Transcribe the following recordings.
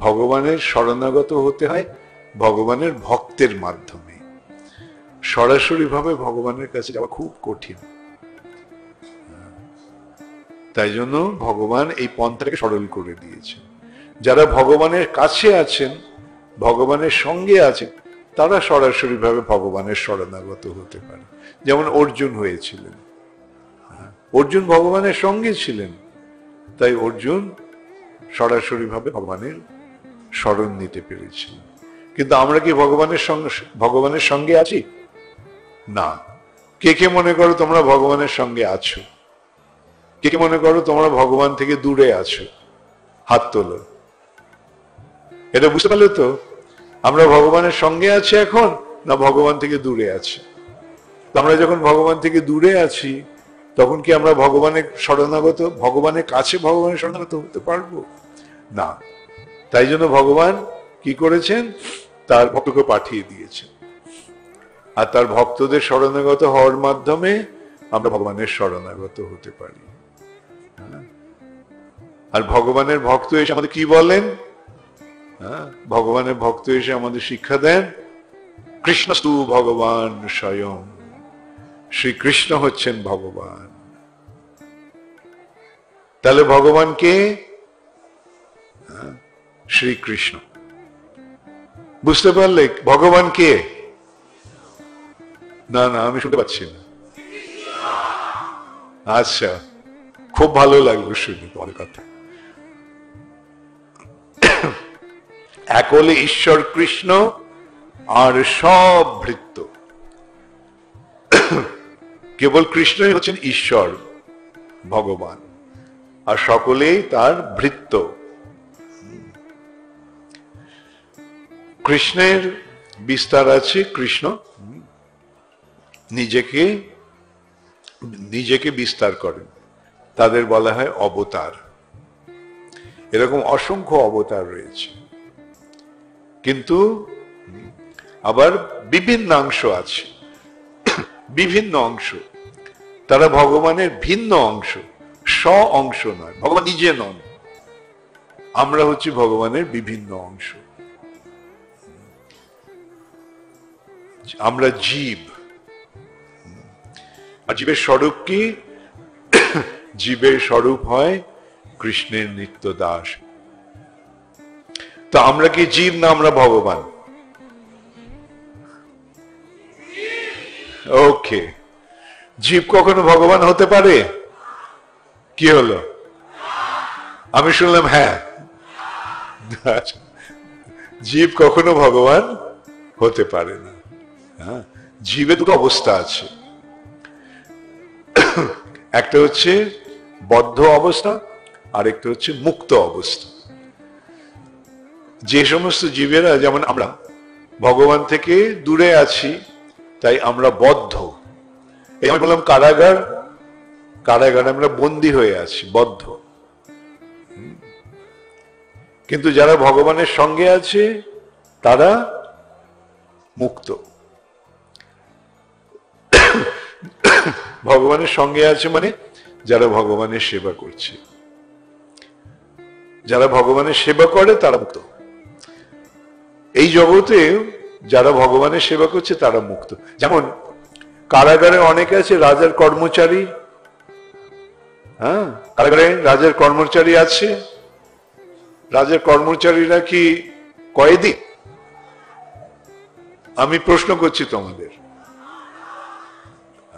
ভগবানের শরণাগত হতে হয় ভগবানের ভক্তের মাধ্যমে। সরাসরি ভাবে ভগবানের কাছে যাওয়া খুব কঠিন। তাই জন্য ভগবান এই পন্থাটাকে সরল করে দিয়েছেন। যারা ভগবানের কাছে আছেন, ভগবানের সঙ্গে আছেন, তারা সরাসরি ভাবে ভগবানের শরণাগত হতে পারে। যেমন অর্জুন হয়েছিলেন, অর্জুন ভগবানের সঙ্গে ছিলেন, তাই অর্জুন সরাসরি ভাবে ভগবানের শরণ নিতে পেরেছিলেন। কিন্তু আমরা কি ভগবানের সঙ্গে আছি? না। কে কে মনে করো তোমরা ভগবানের সঙ্গে আছো? কে কে মনে করো তোমরা ভগবান থেকে দূরে আছো? হাত তোলো। এটা বুঝতে পারলে তো আমরা ভগবানের সঙ্গে আছি এখন, না ভগবান থেকে দূরে আছি? আমরা যখন ভগবান থেকে দূরে আছি, তখন কি আমরা ভগবানের কাছে ভগবানের শরণাগত হতে পারবো না? তাই জন্য ভগবান কি করেছেন? তার ভক্তকে পাঠিয়ে দিয়েছেন, আর তার ভক্তদের শরণাগত হওয়ার মাধ্যমে আমরা ভগবানের শরণাগত হতে পারি। আর ভগবানের ভক্ত এসে আমাদের কি বলেন? ভগবানের ভক্ত এসে আমাদের শিক্ষা দেন, কৃষ্ণস্তু ভগবান স্বয়ং, শ্রীকৃষ্ণ হচ্ছেন ভগবান। তাহলে ভগবান কে? শ্রীকৃষ্ণ। বুঝতে পারলে ভগবান কে? না না, আমি শুনতে পাচ্ছি না। আচ্ছা, খুব ভালো লাগলো শুনে তোমার কথা। এক হলে ঈশ্বর কৃষ্ণ, আর সব ভৃত্য। কেবল কৃষ্ণই হচ্ছেন ঈশ্বর ভগবান, আর সকলেই তার ভৃত্য। কৃষ্ণের বিস্তার আছে। কৃষ্ণ নিজেকে বিস্তার করেন, তাদের বলা হয় অবতার। এরকম অসংখ্য অবতার রয়েছে, কিন্তু আবার বিভিন্ন অংশ আছে, বিভিন্ন অংশ। তারা ভগবানের ভিন্ন অংশ, অংশ নয়। ভগবান নিজে নন, আমরা হচ্ছি ভগবানের বিভিন্ন অংশ। আমরা জীব। আর জীবের স্বরূপ কি? জীবের স্বরূপ হয় কৃষ্ণের নিত্য দাস। তো আমরা কি জীব, না আমরা ভগবান? ওকে। জীব কখনো ভগবান হতে পারে? কি হলো? আমি শুনলাম হ্যাঁ। জীব কখনো ভগবান হতে পারে না। জীবে দুটো অবস্থা আছে, একটা হচ্ছে বদ্ধ অবস্থা, আর একটা হচ্ছে মুক্ত অবস্থা। যে সমস্ত জীবেরা, যেমন আমরা ভগবান থেকে দূরে আছি, তাই আমরা বদ্ধ। এই আমি বললাম কারাগারে আমরা বন্দী হয়ে আছি, বদ্ধ। কিন্তু যারা ভগবানের সঙ্গে আছে তারা মুক্ত। ভগবানের সঙ্গে আছে মানে যারা ভগবানের সেবা করছে। যারা ভগবানের সেবা করে তারা মুক্ত। এই জগতে যারা ভগবানের সেবা করছে তারা মুক্ত। যেমন কারাগারে অনেকে আছে রাজার কর্মচারী। কারাগারে রাজার কর্মচারী আছে। রাজার কর্মচারীরা কি কয়েদি? আমি প্রশ্ন করছি তোমাদের।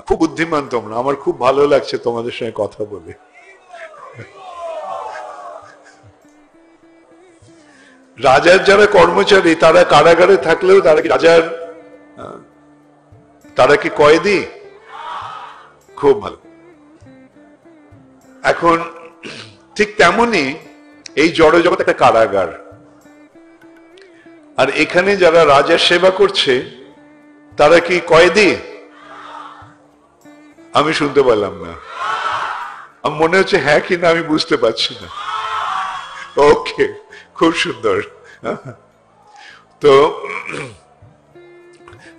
খুব বুদ্ধিমান তোমরা, আমার খুব ভালো লাগছে তোমাদের সঙ্গে কথা বলে। রাজার যারা কর্মচারী তারা কারাগারে থাকলেও তারা কি তারা কি কয়েদি? খুব ভালো। এখন ঠিক তেমনি এই জড় জগৎ একটা কারাগার, আর এখানে যারা রাজার সেবা করছে তারা কি কয়েদি? আমি শুনতে পারলাম না। আমার মনে হচ্ছে হ্যাঁ কিনা আমি বুঝতে পারছি না। ওকে, খুব সুন্দর। তো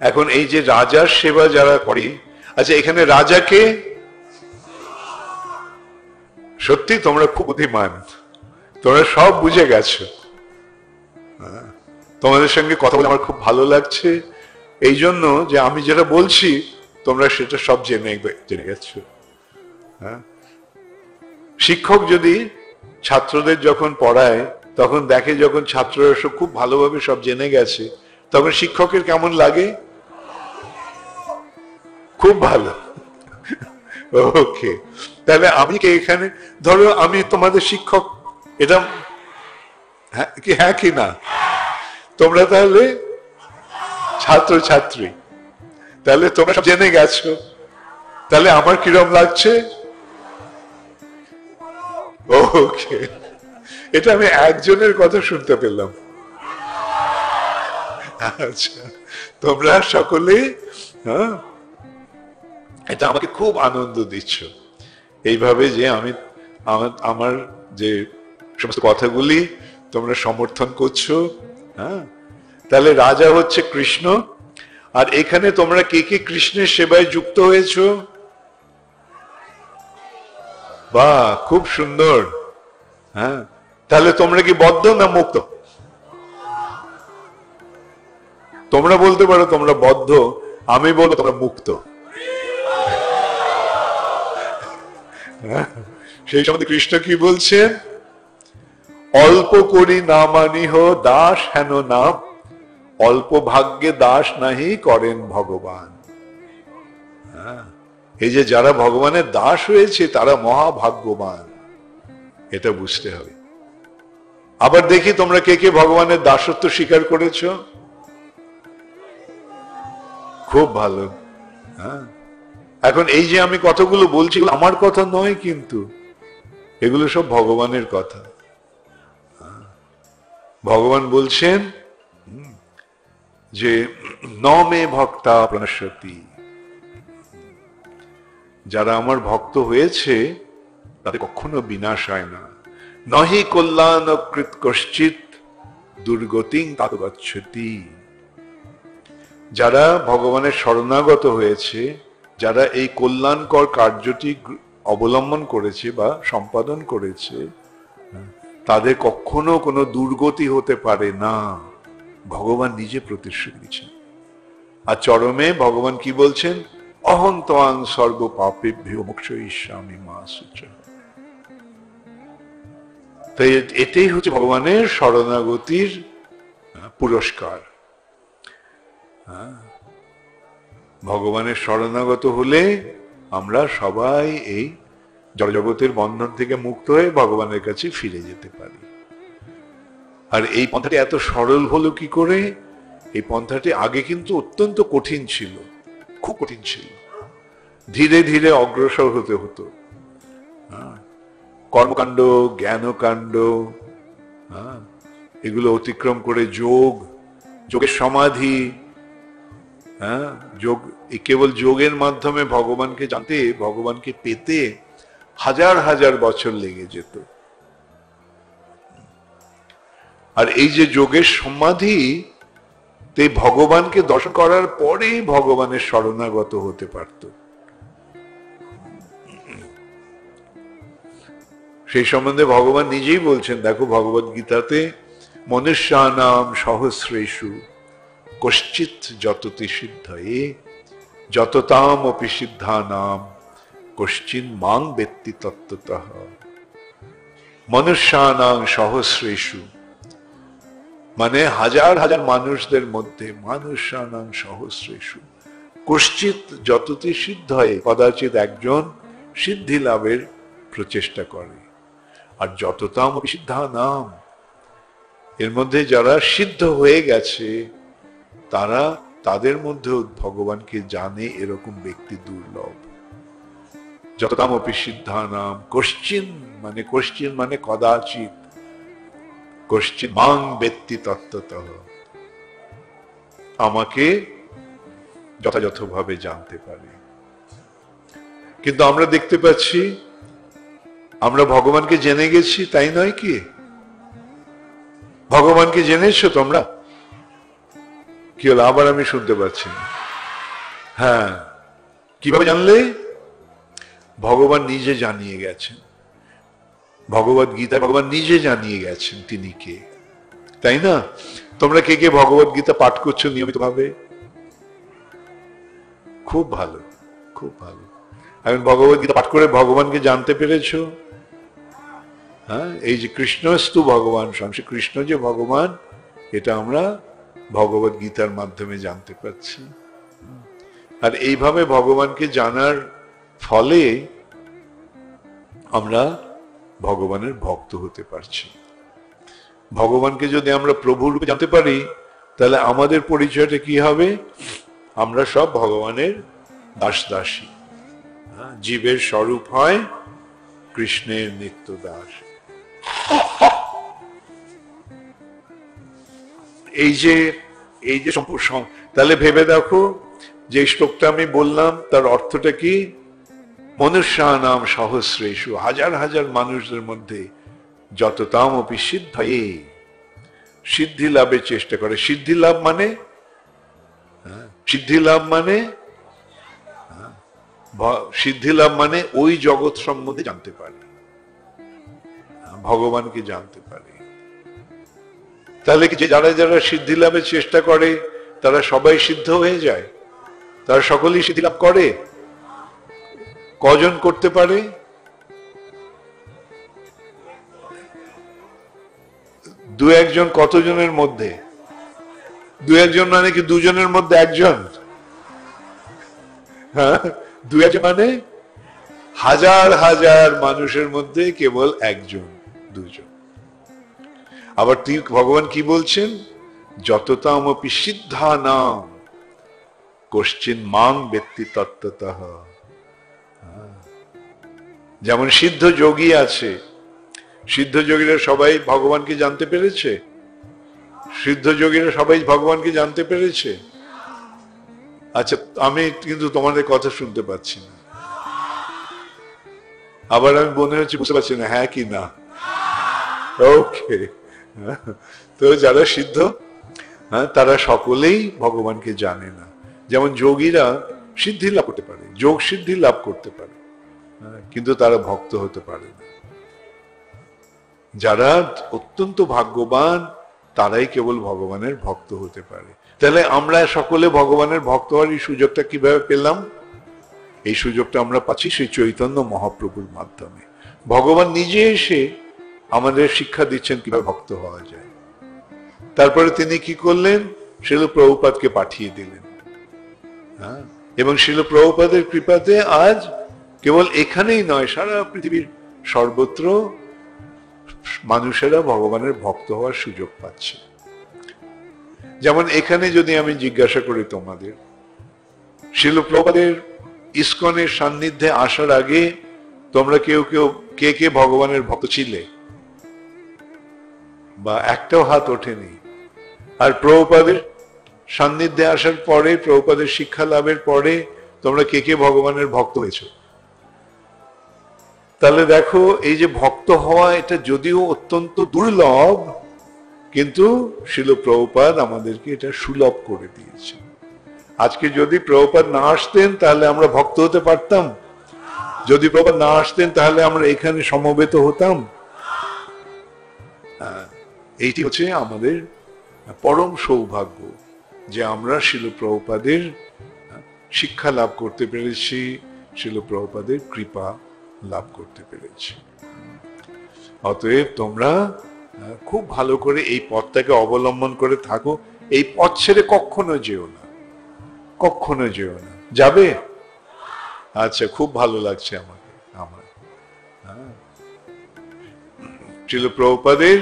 এখন এই যে রাজার সেবা যারা করে, আচ্ছা এখানে রাজাকে, সত্যি তোমরা খুব বুদ্ধিমান, তোমরা সব বুঝে গেছো। তোমাদের সঙ্গে কথা বলে আমার খুব ভালো লাগছে, এই জন্য যে আমি যেটা বলছি তোমরা সেটা সব জেনে গেছো। হ্যাঁ, শিক্ষক যদি ছাত্রদের যখন পড়ায় তখন দেখে যখন ছাত্ররা সব খুব ভালোভাবে সব জেনে গেছে, তখন শিক্ষকের কেমন লাগে? খুব ভালো। ওকে, তাহলে আমি কি এখানে, ধরো আমি তোমাদের শিক্ষক, এটা হ্যাঁ কি না? তোমরা তাহলে ছাত্র ছাত্রী, তাহলে তোমরা সব জেনে গেছো, তাহলে আমার কিরম লাগছে? ওকে, এটা আমি একজনের কথা শুনতে পেলাম। আচ্ছা, তোমরা সকলে, হ্যাঁ, এটা আমাকে খুব আনন্দ দিচ্ছ এইভাবে যে আমি আমার যে সমস্ত কথাগুলি তোমরা সমর্থন করছো। হ্যাঁ, তাহলে রাজা হচ্ছে কৃষ্ণ, আর এখানে তোমরা কে কে কৃষ্ণের সেবায় যুক্ত হয়েছো? বাহ, খুব সুন্দর। হ্যাঁ, তাহলে তোমরা কি বদ্ধ না মুক্ত? তোমরা বলতে পারো তোমরা বদ্ধ, আমি বলবো তোমরা মুক্ত। সেই সময় কৃষ্ণ কি বলছেন? অল্প করি না মানিহ দাস হেন নাম, অল্প ভাগ্যে দাস নাহি করেন ভগবান। এই যে যারা ভগবানের দাস হয়েছে তারা মহাভাগ্যবান, এটা বুঝতে হবে। আবার দেখি তোমরা কে কে ভগবানের দাসত্ব স্বীকার করেছ? খুব ভালো। হ্যাঁ, এখন এই যে আমি কথাগুলো বলছি আমার কথা নয়, কিন্তু এগুলো সব ভগবানের কথা। ভগবান বলছেন যে নমে ভক্তা প্রণশ্যতি, যারা আমার ভক্ত হয়েছে তাদের কখনো বিনাশ হয় না। নহি কল্যাণ কৃত কশ্চিৎ দুর্গতিং তাত গচ্ছতি। যারা ভগবানের শরণাগত হয়েছে, যারা এই কল্যাণকর কার্যটি অবলম্বন করেছে বা সম্পাদন করেছে, তাদের কখনো কোনো দুর্গতি হতে পারে না, ভগবান নিজে প্রতিশ্রুতি দিচ্ছেন। আর চরমে ভগবান কি বলছেন? অহং ত্বাং সর্ব পাপেভ্যো মোক্ষয়িষ্যামি মা শুচঃ। তাই এটাই হচ্ছে ভগবানের শরণাগতির পুরস্কার। ভগবানের শরণাগত হলে আমরা সবাই এই জড়জগতের বন্ধন থেকে মুক্ত হয়ে ভগবানের কাছে ফিরে যেতে পারি। আর এই পন্থাটি এত সরল হলো কি করে? এই পন্থাটি আগে কিন্তু অত্যন্ত কঠিন ছিল, খুব কঠিন ছিল। ধীরে ধীরে অগ্রসর হতে হতো। কর্মকাণ্ড, জ্ঞানকাণ্ড, এগুলো অতিক্রম করে যোগ, যোগের সমাধি, যোগ, কেবল যোগের মাধ্যমে ভগবানকে জানতে, ভগবানকে পেতে হাজার হাজার বছর লেগে যেত। আর এই যে যোগের সমাধি, তে ভগবানকে দর্শন করার পরে ভগবানের শরণাগত হতে পারত। সেই সম্বন্ধে ভগবান নিজেই বলছেন, দেখো ভগবদ গীতাতে, মনুষ্যানাম সহস্রেষু কশ্চিৎ যততি সিদ্ধয়ে যততাম অপি সিদ্ধানাম কশ্চিন মাং বেত্তি তত্ত্বতঃ। মনুষ্যানাং সহস্রেষু মানে হাজার হাজার মানুষদের মধ্যে, মানুষ্যানাং সহস্রেষু কশ্চিৎ যততি সিদ্ধয়ে, কদাচিৎ একজন সিদ্ধি লাভের প্রচেষ্টা করে। আর যততাম অপি সিদ্ধানাম, এর মধ্যে যারা সিদ্ধ হয়ে গেছে তারা, তাদের মধ্যেও ভগবানকে জানে এরকম ব্যক্তি দুর্লভ। যততামপি সিদ্ধানাম কশ্চিন মানে কদাচিৎ, কশ্চিন মাং বেত্তি তত্ত্বতঃ, আমাকে যথাযথভাবে জানতে পারে। কিন্তু আমরা দেখতে পাচ্ছি আমরা ভগবানকে জেনে গেছি, তাই নয় কি? ভগবানকে জেনেছো তোমরা? কি হলো আবার আমি শুনতে পাচ্ছি? হ্যাঁ, কিভাবে জানলে? ভগবান নিজে জানিয়ে গেছেন, ভগবদ গীতায় ভগবান নিজে জানিয়ে গেছেন তিনি কে। তাই না? তোমরা কে কে ভগবত গীতা পাঠ করছো নিয়মিত ভাবে? খুব ভালো, খুব ভালো। এখন ভগবত গীতা পাঠ করে ভগবানকে জানতে পেরেছো? হ্যাঁ, এই যে কৃষ্ণস্তু ভগবান সংসে, কৃষ্ণ যে ভগবান, এটা আমরা ভগবত গীতার মাধ্যমে জানতে পারছি। আর এইভাবে ভগবানকে জানার ফলে আমরা ভগবানের ভক্ত হতে পারছি। ভগবানকে যদি আমরা প্রভু রূপে জানতে পারি, তাহলে আমাদের পরিচয়টা কি হবে? আমরা সব ভগবানের দাস দাসী। জীবের স্বরূপ হয় কৃষ্ণের নিত্য দাস। এই যে তাহলে ভেবে দেখো, যে শ্লোকটা আমি বললাম তার অর্থটা কি? মনুষ্যানাম সহস্রেষু, হাজার হাজার মানুষদের মধ্যে যততামপি সিদ্ধয়ে, সিদ্ধি লাভের চেষ্টা করে। সিদ্ধি লাভ মানে, সিদ্ধি লাভ মানে, সিদ্ধি লাভ মানে ওই জগৎ সম্বন্ধে জানতে পারে, ভগবানকে জানতে পারে। তাহলে কি যারা যারা সিদ্ধি লাভের চেষ্টা করে তারা সবাই সিদ্ধ হয়ে যায়? তারা সকলেই সিদ্ধি লাভ করে? কজন করতে পারে? দু একজন। কতজনের মধ্যে? দু একজন মানে কি দুজনের মধ্যে একজন? হ্যাঁ, দু একজন মানে হাজার হাজার মানুষের মধ্যে কেবল একজন, দুজন। আবার ভগবান কি বলছেন? যততামপি সিদ্ধানাম কশ্চিন মাং ব্যক্তি তত্ত্বতঃ। যেমন সিদ্ধ যোগী আছে, সিদ্ধ যোগীরা সবাই ভগবানকে জানতে পেরেছে? সিদ্ধ যোগীরা সবাই ভগবানকে জানতে পেরেছে? আচ্ছা, আমি কিন্তু তোমাদের কথা শুনতে পাচ্ছি না। আবার আমি মনে হচ্ছে বুঝতে পারছি না, হ্যাঁ কি না? ওকে। তো যারা সিদ্ধ, তারা সকলেই ভগবানকে জানে না। যেমন যোগীরা সিদ্ধি লাভ করতে পারে, যোগ সিদ্ধি লাভ করতে পারে, কিন্তু তারা ভক্ত হতে পারে না। যারা অত্যন্ত ভাগ্যবান তারাই কেবল ভগবানের ভক্ত হতে পারে। তাহলে আমরা সকলে ভগবানের ভক্ত হওয়ার এই সুযোগটা কিভাবে পেলাম? এই সুযোগটা আমরা পাচ্ছি শ্রী চৈতন্য মহাপ্রভুর মাধ্যমে। ভগবান নিজে এসে আমাদের শিক্ষা দিচ্ছেন কিভাবে ভক্ত হওয়া যায়। তারপরে তিনি কি করলেন? শিল প্রভুপাদকে পাঠিয়ে দিলেন। এবং শিল প্রভুপাদের কৃপাতে আজ কেবল এখানেই নয়, সারা পৃথিবীর সর্বত্র মানুষেরা ভগবানের ভক্ত হওয়ার সুযোগ পাচ্ছে। যেমন এখানে যদি আমি জিজ্ঞাসা করি তোমাদের, শিল প্রভুপাদের ইস্কনের সান্নিধ্যে আসার আগে তোমরা কেউ কেউ কে কে ভগবানের ভক্ত ছিলে? বা একটাও হাত ওঠেনি। আর প্রভুপাদের সান্নিধ্যে আসার পরে, প্রভুপাদের শিক্ষা লাভের পরে তোমরা কে কে ভগবানের ভক্ত হয়েছো? তাহলে দেখো, এই যে ভক্ত হওয়া, এটা যদিও অত্যন্ত দুর্লভ, কিন্তু শিল প্রভুপাদ আমাদেরকে এটা সুলভ করে দিয়েছে। আজকে যদি প্রভুপাদ না আসতেন তাহলে আমরা ভক্ত হতে পারতাম? যদি প্রভুপাদ না আসতেন তাহলে আমরা এখানে সমবেত হতাম? এইটি হচ্ছে আমাদের পরম সৌভাগ্য যে আমরা শিল প্রভুপাদের শিক্ষা লাভ করতে পেরেছি, শিল প্রভুপাদের কৃপা লাভ করতে পেরেছি। অতএব তোমরা খুব ভালো করে এই পথটাকে অবলম্বন করে থাকো। এই পথ ছেড়ে কখনো যেও না, কখনো যেও না। যাবে? আচ্ছা, খুব ভালো লাগছে আমাকে। আমার শিল প্রভুপাদের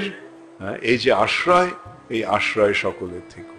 এই যে আশ্রয়, এই আশ্রয় সকলের থেকে।